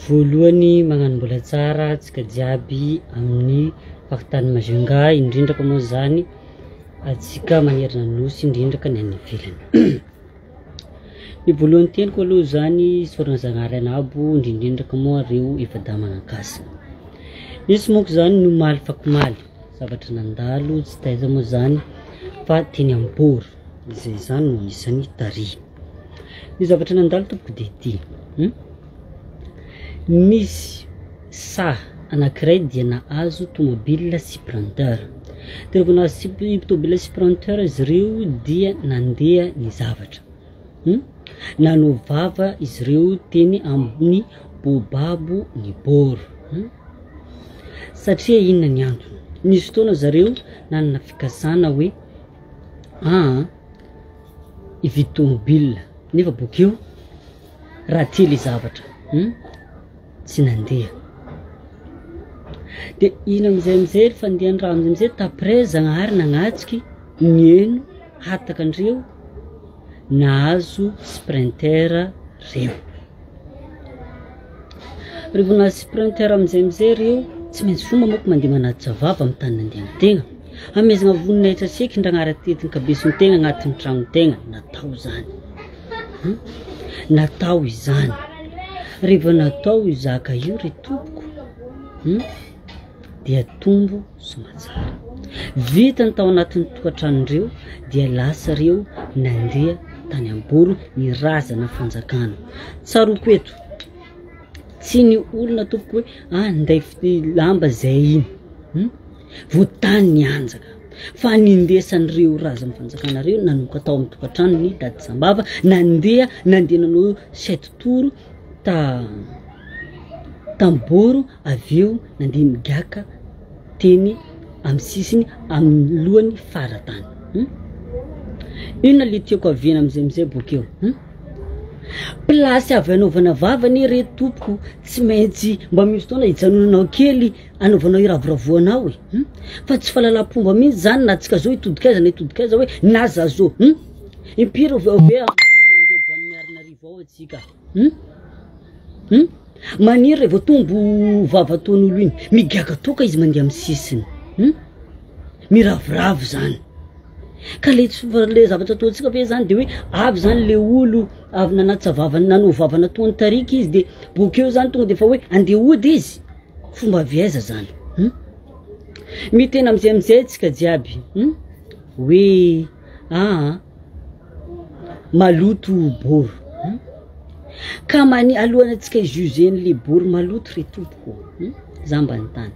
Voalohany magnano tsara tsika jiaby amin'ny faktany Majunga indrindraka moa zany atsika manerana nosy indrindraka ny any ivelany. Ny voalohany teniko aloha zany sorana Zagnahary anabo indrindraka moa reo efa damagnankasina. Nisy monko zany nomaly fakomaly zavatra nandalo tsy taiza moa zany fa teny ambory izay zany no isany tari. Ny zavatra nandalo tompoko de ty. Misy sa anankiray dia nahazo tomobile sprinter. Rehefa nahazo tomobile sprinter izy ireo dia nandeha ny zavatra. Nanao vava izy ireo teny amin'ny bobabo ny boro. Satria inona ny antony? Nisy fotoana zareo nanana fikasana hoe ividy tomobile nefa bokeo raha tely zavatra tsy nandeha. De ina amizay fandehan raha amizay tapre Zagnahary nagnatsiky nieno hataka andreo nahazo sprinter reo. Rehefa nahazo sprinter amizay reo tsy maintsy fomba moko mandeha manatitra vava amin'ny tany nandeha tegna. Amezana voninahitra seky ndragnahary atetiny kabesin'ny tegna agnatin'ny tragno tegna natao zany. Natao izany. Rehefa natao izaka io ry tompoko dia tombo somatsara. Vita ny tao anatin'ny tokantranondreo dia lasa reo nandeha tany amboro ny razana fanjakana. Tsaroko eto tsy ny olona tompoko hoe anday lamba zay iny votany ny anjaka fa nindesan'ireo razana fanjakana reo nanomboka tao amin'ny tokantrano ny Dady Sambava nandeha nanao 7 toro tamboro aveo nandeha migaka teny amin'ny sisiny amin'ny lohany faratany. Inona le tiako avena amizay bokeo? Plasy avy anaovana vavany re tompoko tsy maintsy mba misy fotoana hijanonanao kely anaovanao iravoravoanao fa tsy fahalalam-pomba mihitsy zany na tsika zao itodikaiza hoe naza zo impiro ove mandeha boany miarina rivo ao atsika maniry rehefa tombo vava ataon'olo iny migaka toka izy mandeha amin'ny sisiny miravoravo zany. Ka le zavatra ataontsika ve zany de hoe avy zany le olo avy nanatsa vavany nanao vavana toany tarika izy de bokeo zany tonga de fa hoe andeha ody izy. Fomba viaiza zany. Mitena amizay tsika jiaby hoe maloto boro. Ka alohany atsika jugeny le boro maloto re tompoko zamba ny tany.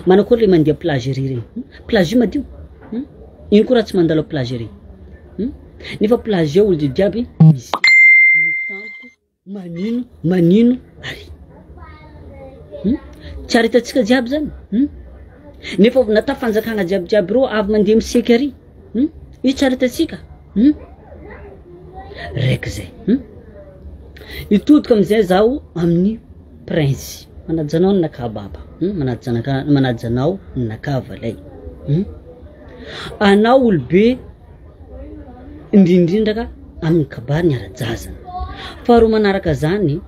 Manakory le mandeha plage regny. Plage io madio. Ino koa raha tsy mandalo plage regny. Nefa plage olo jiaby misy mitampo manino ary. Tsy aritatsika jiaby zany. Nefa nata fanjakana jiaby reo avy mandeha miseky ary. Io tsy aritatsika. Raiky zay. Itodika amizay zaho amin'ny prince. Manajanao ny nakababa. Manajanao ny nakavalay. Anao olobe indrindraka amin'ny kabary ny ara-jazana. Faharoa manaraka zany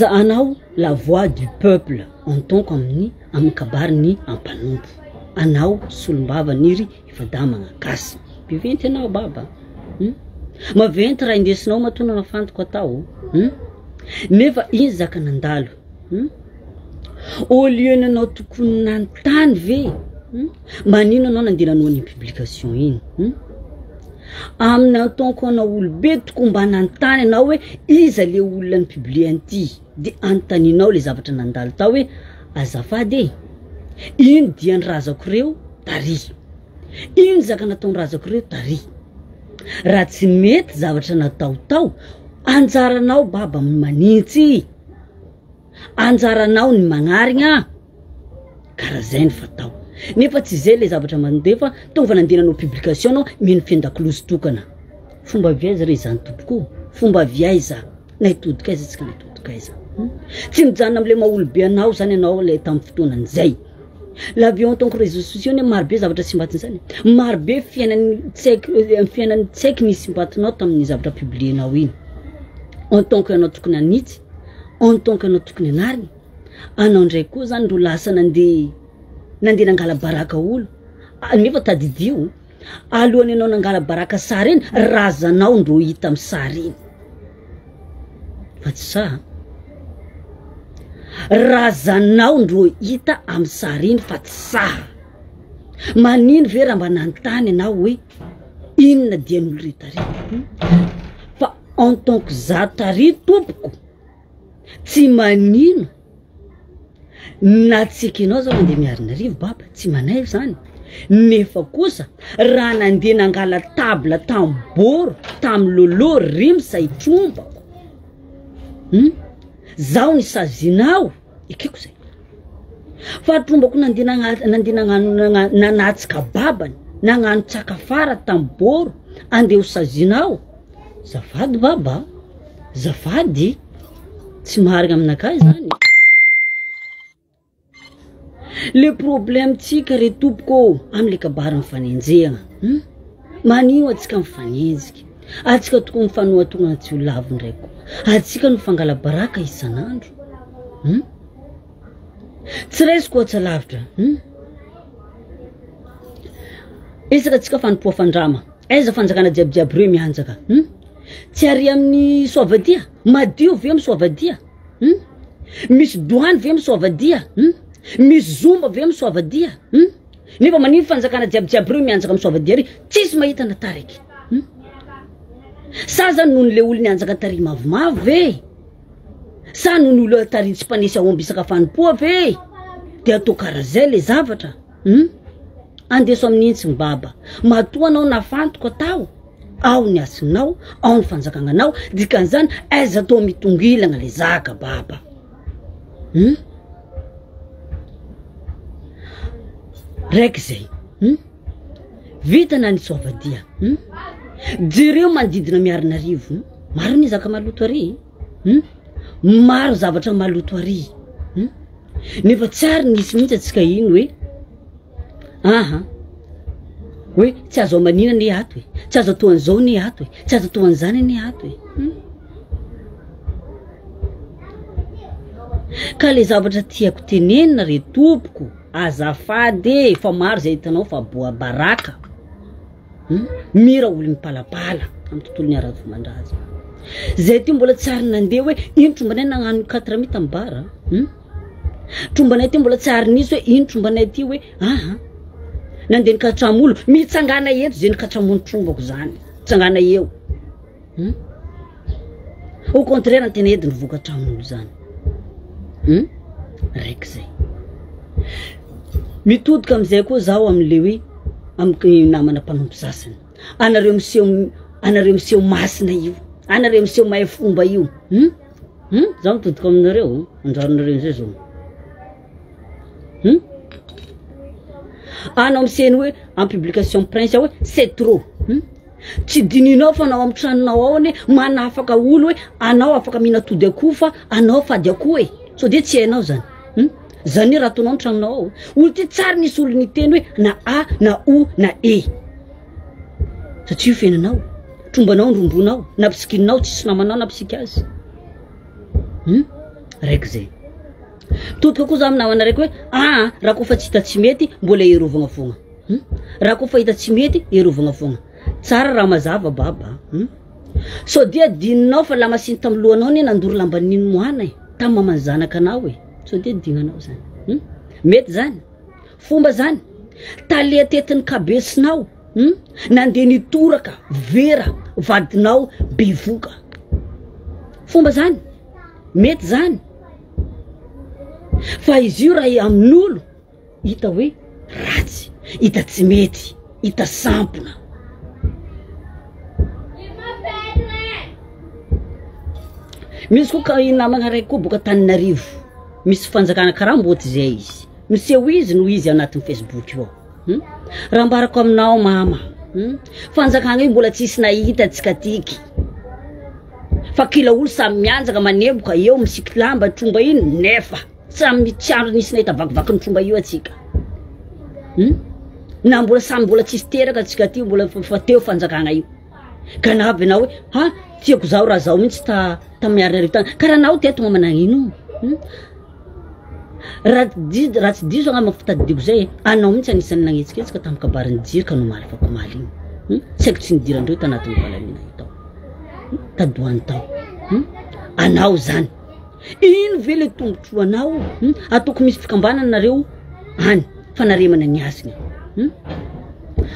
anao la voix du peuple en tant qu'amin'ny amin'ny kabary ny ampanompo. Anao solombava niry efa damagnankasy. Biventy anao baba. Maventy raha indesinao matona nafantoko atao. Nefa iny zaka nandalo. Au lieu nanao tokony nantany ve manino anao nandeha nanao ny publication iny. Amina tonko anao olobe tokony mba nantany anao hoe iza le olona ny publie anty de antaninao le zavatra nandalo tao hoe azafady ino dia ny razako reo tari. Ino zaka natao ny razako reo tari. Raha tsy mety zavatra natao tao anjaranao baba manintsy. Anjaranao ny magnarigna. Karaha zay ny fatao. Nefa tsy zay le zavatra mandefa tonga nandeha nanao publication anao mino fendakolosy tokana. Fomba viaiza re zany tompoko. Fomba viaiza na itodikaiza tsika na itodikaiza. Tsy mijanona amile maha-olobe anao zany anao le tamin'ny fotoanan'izay. L'avion tant que réseaux sociaux ne marbe zavatra simbatin'izany. Marbe fiainan'ny tsaiky ny simbatinao tamin'ny zavatra publienao iny. En tant que anao tokony anitsy en tant que anao tokony anariny anao ndray koa zany ro lasa nandeha nangala baraka olo nefa tadidio alohany anao nangala baraka sary iny razanao ndro hita amin'ny sary iny fa tsy sa razanao ndro hita amin'ny sary iny fa tsy sa manino ve raha mba nantany anao hoe inona dia n'olo rehetra fa en tant que za tary tompoko tsy manino na tsika anao zao mandeha miarina rivo baba tsy manay zany nefa kosa raha nandeha nangala tabla tamboro tamlolo rimsa itrombako zaho ny sazinao ekeko zay fa trombako nandeha nanatsika babany nagnano tsaka fara tamboro andeha ho sazinao zafady baba zafady tsy maharigna aminakay zany le problème tsika re tompoko amle kabary mifanenjehana manino atsika mifanenjika atsika tokony mifanohatona tsy ho lavo ndraiky atsika no fangala baraka isanandro tsy resy koa tsa lavitra isaka atsika fanompoa fandrama aiza fanjakana jiabijiaby reo mianjaka tsy ary amin'ny soavadia madio ve amin'ny soavadia misy doany ve amin'ny soavadia misy zomba ve amin'ny soavadia nefa manino fanjakana jiabijiaby reo mianjaka amin'ny soavadia ry tsisy mahita natariky sa zany noho le olo nianjaka tary mavomavo ve sa noho ny olo tary tsy mpanesy aomby isaka fanompoa ve de atao karaha zay le zavatra andeso amin'intsy ny baba matoa anao nafantoka atao ao ny asinao ao ny fanjakananao dikan'izany aiza atao mitongilana le zaka baba raiky zay vita na ny soavadia jireo mandidina miarina rivo maro ny zaka maloto ary maro zavatra maloto ary nefa tsary nisy mihitsy atsika iny hoe tsy azo manina ny ato tsy azo atao an'izao ny ato tsy azo atao an'izany ny ato ka le zavatra tiako tenenina re tompoko azafady fa maro zay hitanao fa boa baraka mira olo mipalapala amin'ny tontolo ny aravo mandraza zay ty mbola tsary nandeha hoe ino trombanay nagnano 4 mita amin'ny bara trombanay ty mbola tsary nisy hoe ino trombanay ty hoe nandeha nikatramolo mitsangana eto zay nikatramony trombako zany tsangana eo au contraire antena edy nivokatramolo zany raiky zay mitodika am'izay koa zaho am'le hoe amky namana mpanompo sasany anareo miseho masina io anareo miseho mahay fomba io zaho mitodika aminareo anjaronareo zay zao anao miseny hoe en publication prince hoe c'est trop tsy dininao fa anao amin'ny tranonao ao ane manafaka olo hoe anao afaka mihina tody akoho fa anao fady akoho so de tsy hainao zany zany raha ataonao ny tranonao ao olo ty tsary nisy olo niteny hoe na a na o na e satria fiainanao trombanao nrombonao na psikininao tsisy namanao na psiky azy raiky zay todika koa za aminamana raiky hoe raha koa fa tsy hita tsy mety mbola erovagna fogna raha koa fa hita tsy mety erovagna fogna tsara raha mazava baba so dia dininao fa lamasiny tamin'ny lohanao ne nandoro lambaniny moana tamin'ny mamany zanaka anao so dia dignanao zany mety zany fomba zany talia tetin'ny kabesinao nandeha nitoraka vera vadinao bivoka fomba zany mety zany fa izy io raha amin'olo hita hoe ratsy hita tsy mety hita sampona misy koa ka namagna raiky koa boka Taninarivo misy fanjakana karaha mboty zay izy miseho izy no izy anatin'ny Facebook io raha mbarako aminao mama fanjakana io mbola tsisy nahita atsika tiky fa kila olo samy mianjaka manemboka eo misiky lamba tromba iny nefa samy tiandro nisy nahita vakivaky ny tromba io atsika na mbola samy mbola tsisy teraka atsika ty mbola fa teo fanjakana io Kanavy na hoe ha tiako zao raha zao mihitsy ta miarina tany karaha nao teto mamana ino raha tsy diso agna mafitadidiko zay anao mihitsy anisany nagnetsiketsika tamin'ny kabarin'ny jirika no malefako maly igny saiko tsy nidirandreo tanatin'ny valamina tao tadoany tao anao zany ino ve le tombotro anao atoko misy fikambanana nareo any fanaremana ny asiny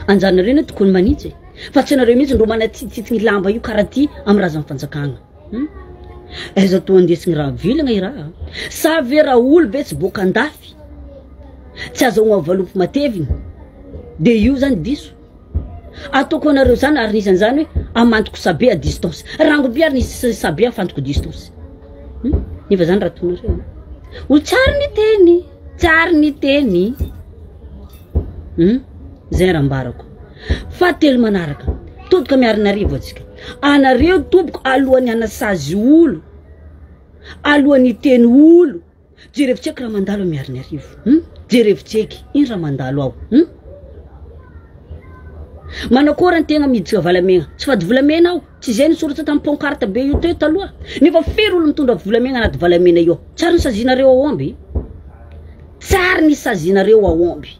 anjanareo na tokony manitsy fa tsy nareo mihitsy ndro manatititiny lamba io karaha ty amin'ny razan'ny fanjakagna aiza to andesigny raha vilagna i raha sa ve raha olo ve tsy boaka andafy tsy aza oavalopy mateviny de io zany diso atoko anareo zany ary nisan'izany hoe amantoko sabe à distance rangobe ary nisy sabe afantoko distance nefa zany raha tonareo olo tsary ny teny zay raha mbarako fatelo manaraka todika miarina arivo atsika anareo toboko alohan'ny anasazy olo alohan'ny teny olo jerevitseky raha mandalo miarina arivo jerevitseky ino raha mandalo ao manakory an-tegna miditsika valamegna tsy fady volamena ao tsy zay nisoratra tamin'ny pancarte be io teo taloha nefa fery olo mitondra volamegna anaty valamena io tsary ny sazinareo aomby tsary ny sazinareo aomby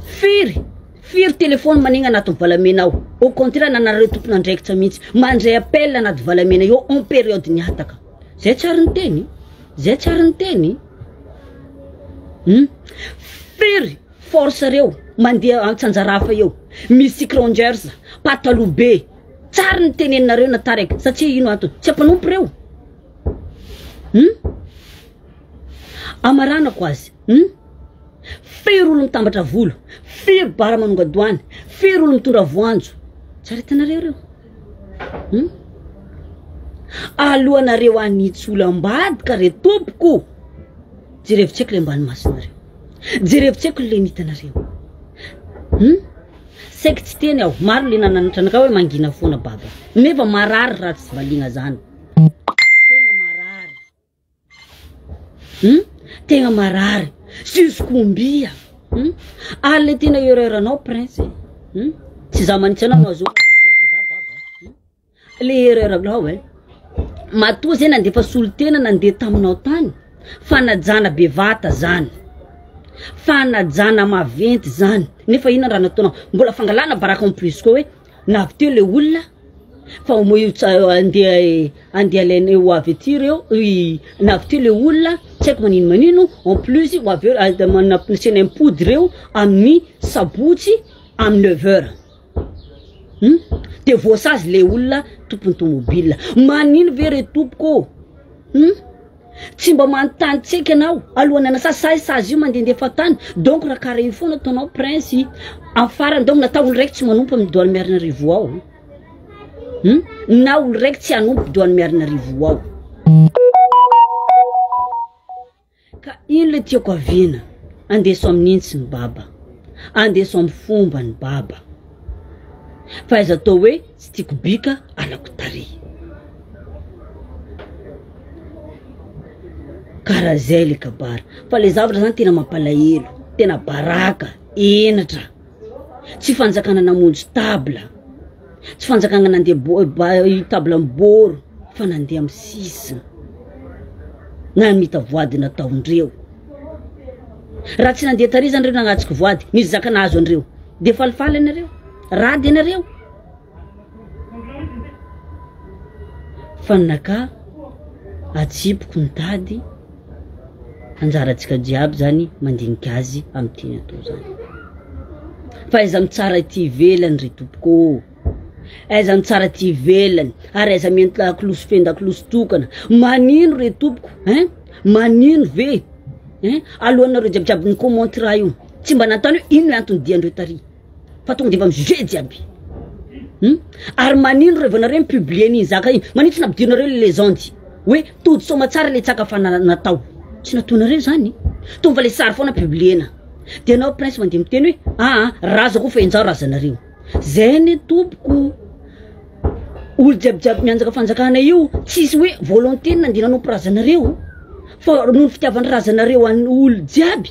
firy telefony manegna anaty valamena ao au contraire nanareo tompona andraikitra mihitsy mandray appel anaty valamena io en période niataka zay tsary ny teny firy force reo mandeha antsanjarafa eo misy crongers patalo be tsary ny tenenareo nataraiky satria ino antony tsy ampanompo reo amaranako azy firy olo mitambatra volo firy bara manongadoany firy olo mitondra voanjo tsara hitanareo reo alohanareo anitsy olo ambadika re tompoko jerevitseky le ambany masinareo jerevitseky le nitanareo saiky tsy teny aho maro le nananatranaka hoe mangina foana baba nefa marary raha tsy valigna zany tegna marary jusqu'ombia ale tena ereuranao prince tsy za manitsy anao azo le ereuranao matoa zay nandefa solotena nandeha taminao tany fanajana bevata zany fanajana maventy zany nefa ina raha nataonao mbola fangalana baraka en plus koa hoe navy teo le olona fa mo io andeha lene ho avy aty reo navy teo le olona tsy haiko manino en plus ho avy manapinasena impody reo amin'ny sabotsy amin'ny 9h de voasazy le olona tompony tomobile manino ve re tompoko tsy mba manontany tseky anao alohany anasazy io mandendefa tany donc raha karaha io foana ataonao prince afarany donc natao olo raiky tsy manompo amin'ny doany miarina rivo ao na olo raiky tsy anompo doany miarina rivo ao ka ino le tiako avina andeso amin'intsy ny baba andeso amin'ny fomba ny baba fa izy atao hoe tsy tiako bika alako tare karaha zay le kabara fa le zavatra zany tena mampalahelo tena baraka enatra tsy fanjakana namonjy table tsy fanjakana nandeha table mboro fa nandeha amin'ny sisa na mita voady nataondreo raha tsy nandeha tary zany reo nagnatsiky voady nisy zakanazo andreo de falifaly anareo rady anareo fanaka atsipoko ny tady anjaratsika jiaby zany mandinika azy amin'ny teny atao zany fa aiza mitsara ty velany ry tompoko aiza mitsara ty velany ary aiza mientla klosy fenda klosy tokana manino re tompoko manino ve alohanareo jiabijiaby ny commenty raha io tsy mba natany hoe ino antony diandreo tary fa tonga de mba mijuge jiaby ary manino reo vanareo mipublie niny zaka iny manitsy nabidionareo le légende hoe tody soma tsara le tsaka fa natao tsy nataonareo zany tonga le sary foana publiena de anao prince mandeha miteny hoe raza koa fa enjao razanareo zay ny tompoko olo jiabijiaby mianjaka fanjakana io tsisy hoe volonté nandeha nanompo razanareo fa noho fitiavany razanareo any olo jiaby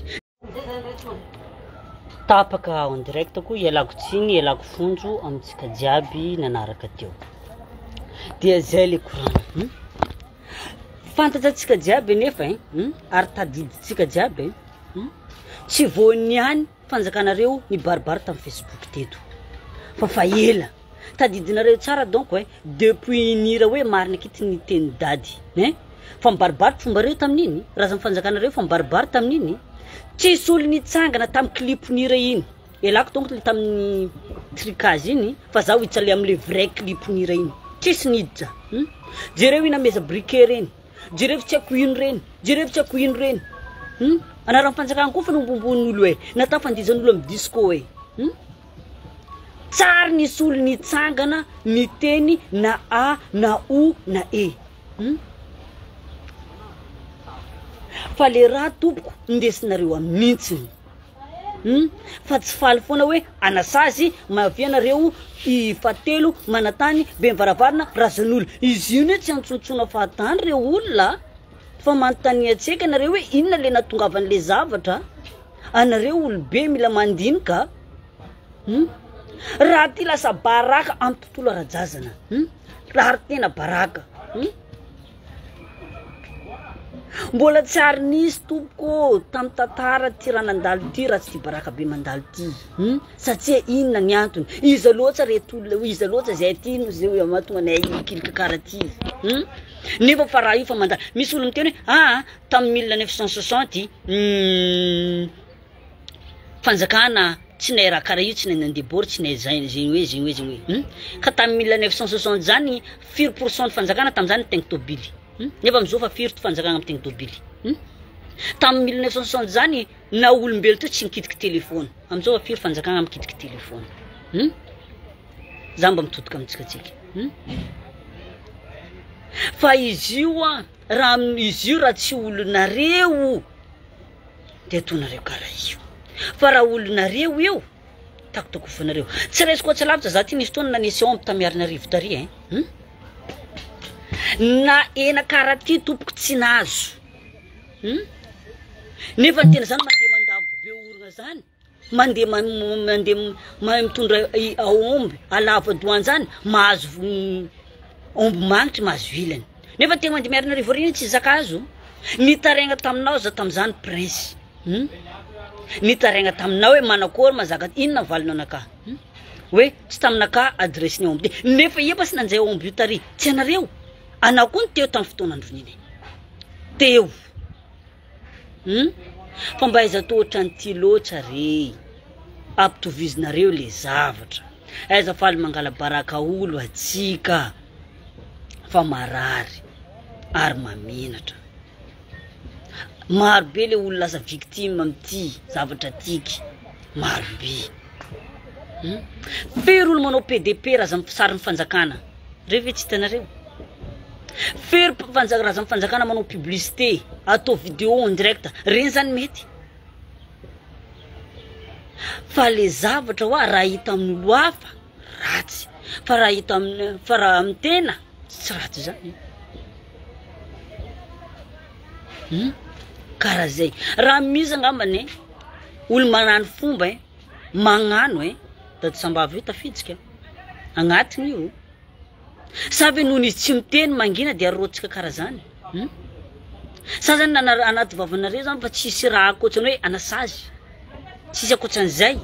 tapaka en direct ko ialako tsiny ialako fonjo amitsika jiaby nanaraka teo dia zay le korana fantatsika jiaby nefa ary tadiditsika jiaby tsy voaniany fanjakanareo ni baribary tamin'ny Facebook teto fa faela tadidinareo tsara donc depuis nira hoe marina kitiny teny dady fa mibaribary fombareo tamin'iny raha zany fanjakanareo fa mibaribary tamin'iny tsisy olo nitsangana tamin'ny cliponira iny elako donc le tamin'ny tricage iny fa zaho hitsale am'le vrai cliponira iny tsisy niditra jereo ina meza briquet reny jereo tsy ako ino reny jereo tsy ako ino reny anarany fanjakana koa fa nombombon'olo nata fandizan'olo amin'ny disco tsara nisy olo nitsangana ny teny na a na o na e fa le raha tompoko indesinareo amin'intsiny fa tsy faly foana hoe anasazy mavianareo ifatelo manatany be mivaravarana razan'olo izy io tsy antsontsona fahatany reo olona fa manontany atseka nareo hoe inona le natongavan'le zavatra anareo olobe mila mandinika raha ty lasa baraka amin'ny tontolo ara-jazana raha tena baraka mbola tsy ary nisy tompoko tamin'ny tantara ty raha nandalo ty raha tsy ty baraka be mandalo ty satria inona ny antony iza loatra retolona iza loatra zay ty no zay mahatonga nay ikilika karaha ty nefa fa raha io fa mandalo misy olo miteny hoe tamin'ny 1960 fanjakana tsy nay raha karaha io tsy nay nandehabory tsy nay zany hoe ka tamin'ny 1960 zany 4% ny fanjakana tamin'izany tegna tobily nefa amizao fa firy ty fanjakana amin'ny tegna tobily tamin'ny 1960 zany na olombelo to tsy mikitiky telefôny amizao fa firy fanjakana mikitiky telefôny za mba mitodika amitsika tsika fa izy io raha izy io raha tsy olonareo de ataonareo karaha io fa raha olonareo io takotakofanareo tsy resy koa tsy lavitra za ty nisy fotoana nanisy omby tamiarina rivo tary na ena karaha ty tompoko tsy nazo nefa tena zany mandeha mandavo be orona zany mandeha mitondra aomby alavo adoany zany mahazo omby magnitry mahazo ilany nefa tena mandeha miarina rivo riny tsy zakazo nitaraigna taminao za tamin'izany prince nitaraigna taminao hoe manakory mazaka inona valinao anaka hoe tsy taminaka adressiny omby ty nefa efa sy nanjay omby io tary tsy anareo anao koa ny teo tamin'ny fotoanandroniny teo fa mba aiza tohatra nyty loatra re ampitovizinareo le zavatra aiza faly mangala baraka olo atsika fa marary ary mamenatra marobe le olo lasa victime amity zavatra tiky marobe fery olo manao PDP raha za sarin'ny fanjakana reve tsy hitanareo fery raha za fanjakana manao publicité atao vidéo en direct reny zany mety fa le zavatra hoa raha hita amin'olo hafa ratsy fa raha hita fa raha amin'ny tena tsy ratsy zany karaha zay raha misy angambany olo manano fomba magnano da tsy sambava io tafiditsika agnatiny io savy noho izy tsy miteny mangina dia arotsika karaha zany sa zany anaty vavanareo zany fa tsisy raha akoatrany hoe anasazy tsisy akoatran'izay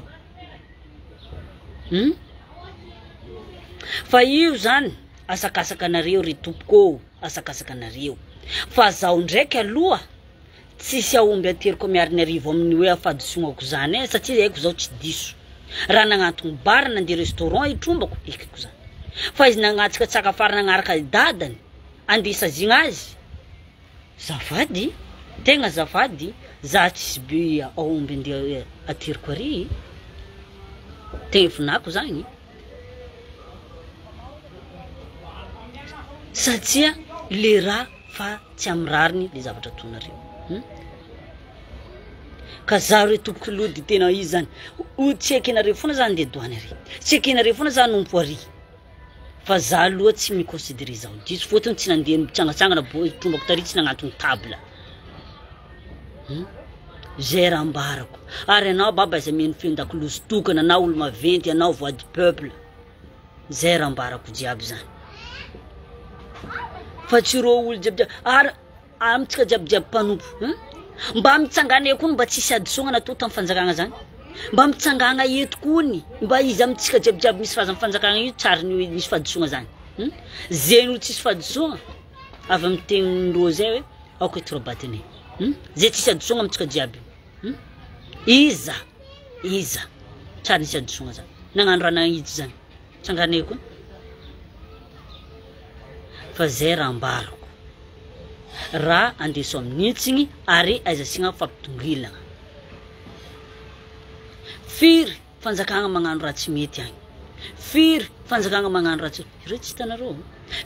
fa io zany asakasaka anareo ry tompoko asakasaka anareo fa zaho ndraiky aloha tsisy aomby ateriko miariny arivo amin'ny hoe afadisonako zany satria haiko zaho tsy diso raha nagnantony bara nandeha restaurant itrombako ekiko zany fa izy nagnatsika tsaka afara nagnaraka dadany andesazigna azy zafady tegna zafady za tsisy be aomby andeha ateriko ary tegna vinako zany satria le raha fa tsy amrariny le zavatra tonareo ka za re tompoko lody tena izy zany tsy ekenareo foana zany ndeha doany ary tsy ekenareo foana za nompo ary fa za aloha tsy miconsidere zaho diso fotony tsy nandeha mitsangatsangana bo trombako tary tsy nagnantony table zay raha ambarako. Ary anao baba izay mino fian-dakilozy tokana anao olo maventy anao voix du peuple. Zay raha ambarako jiaby zany. Fa tsy rô olo jiabijiaby ary amitsika jiabijiaby mpanompo. Mba mitsangana eo koa mba tsisy adisogna natao tamin'ny fanjakana zany. Mba mitsangana eto kony mba izy amitsika jiabijiaby misy fahaza fanjakana io tsara ny misy fahadisoana zany. Zay no tsisy fahadisoana avy amin'ny tenin'irô zay hoe aoko eto rabatiny. Zay tsisy adisogna amitsika jiaby. Iza tsara nisy adisogna zany. Nagnano raha nahidy zany. Tsangana eo koa. Fa zay raha ambarako. Raha andeso amin'itsigny ary aizasina fampitongilana. Firy fanjakana magnano raha tsy mety agny. Firy fanjakana magnano raha tsy ireo tsy hitanareo.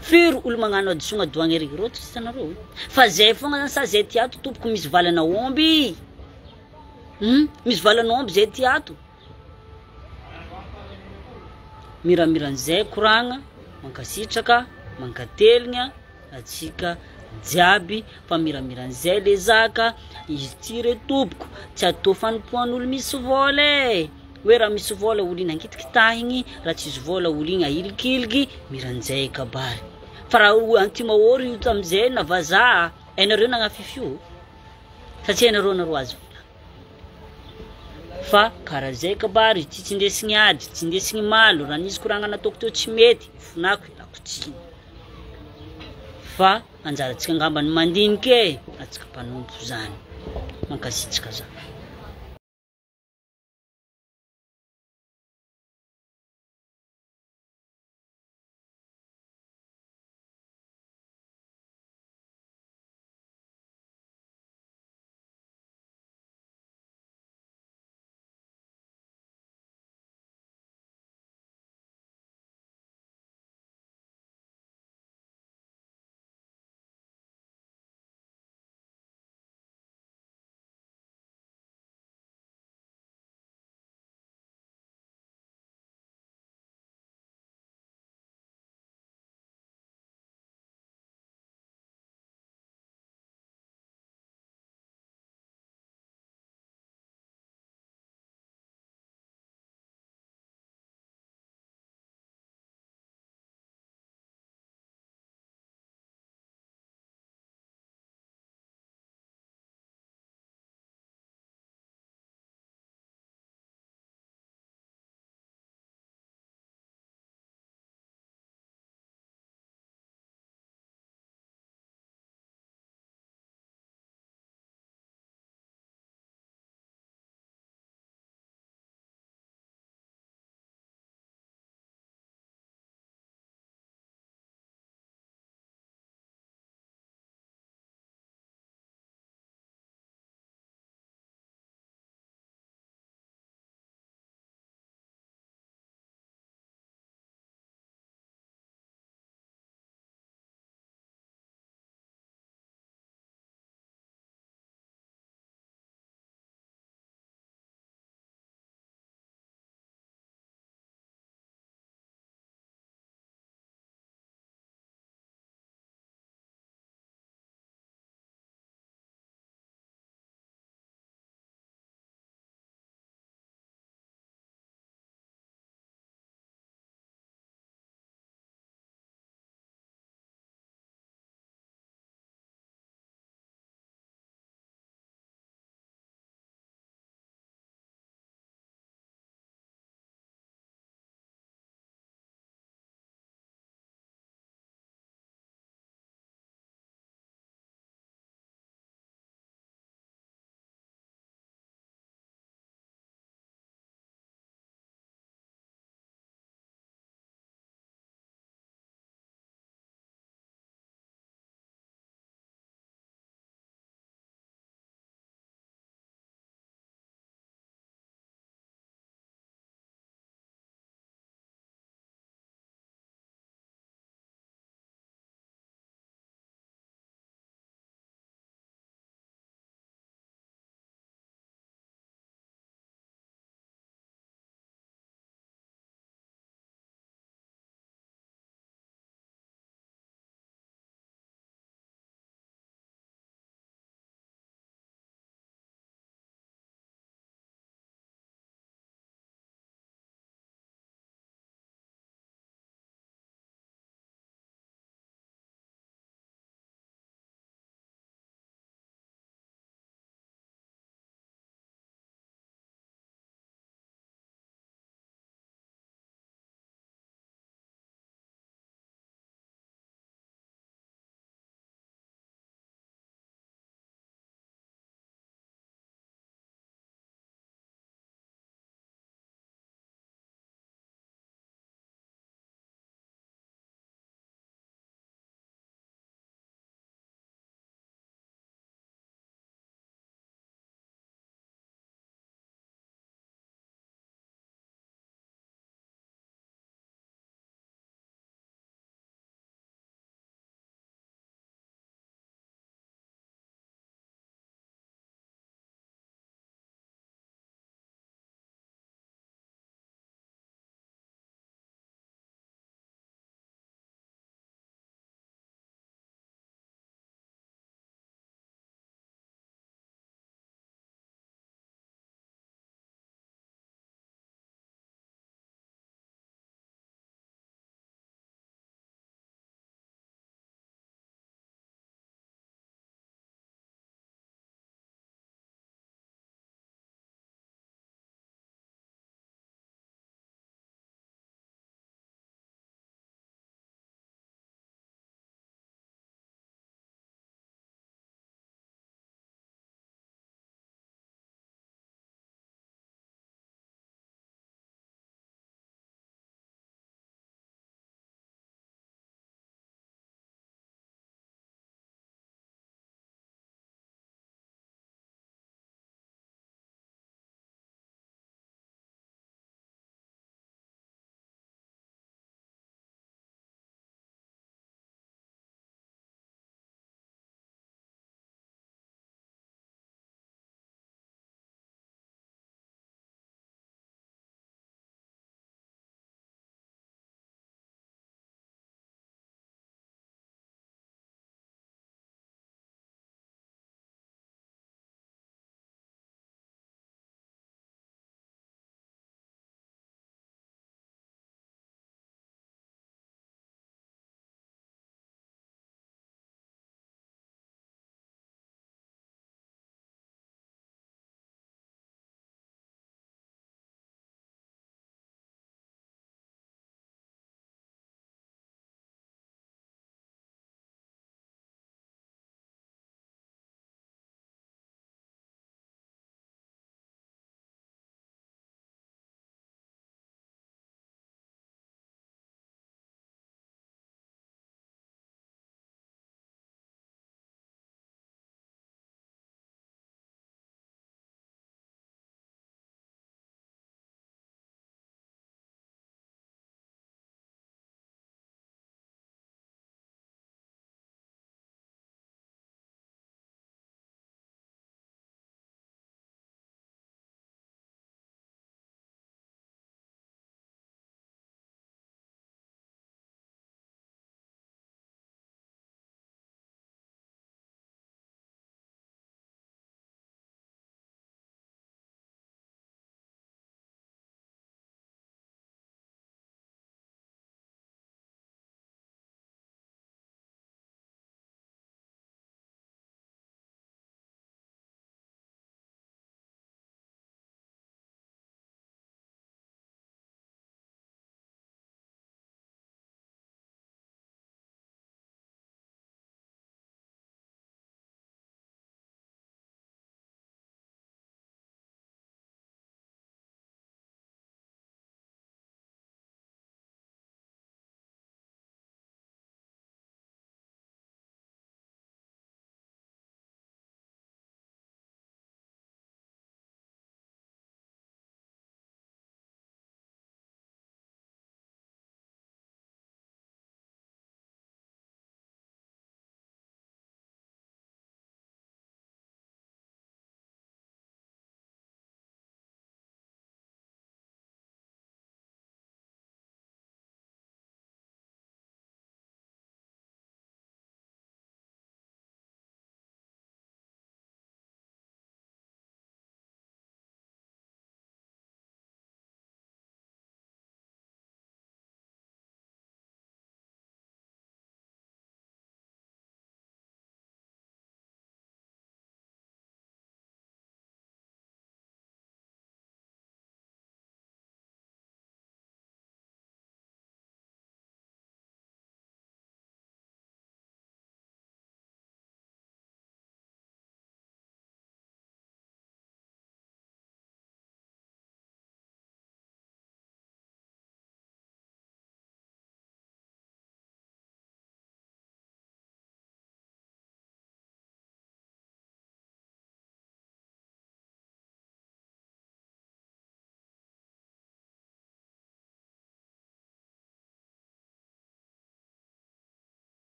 Firy olo magnano adisogna doagny ery ireo tsy hitanareo. Fa zay fogna zany sa zay tiato tompoko misy valana omby. Misy valana omby zay tiato. Miramiran'izay koragna mankasitraka mankateligna atsika jiaby fa miramiran'izay le zaka izy ty re tompoko tsy atao fanompoan'olo misy vola hoe raha misy vola olo iny ankitikitahigny raha tsisy vola olo iny ahilikiliky miran'izay kabary fa raha antimahory io tam'izay na vazaha ainareo nagnafifio satria ainareo azy fa karaha zay kabary ty tsy indesigny ady tsy indesigny malo raha nisy koragna nataoko teo tsy mety fonako ilako tsiny fa anjaratsika angambany mandiniky atsika mpanompo zany mankasitsika zany.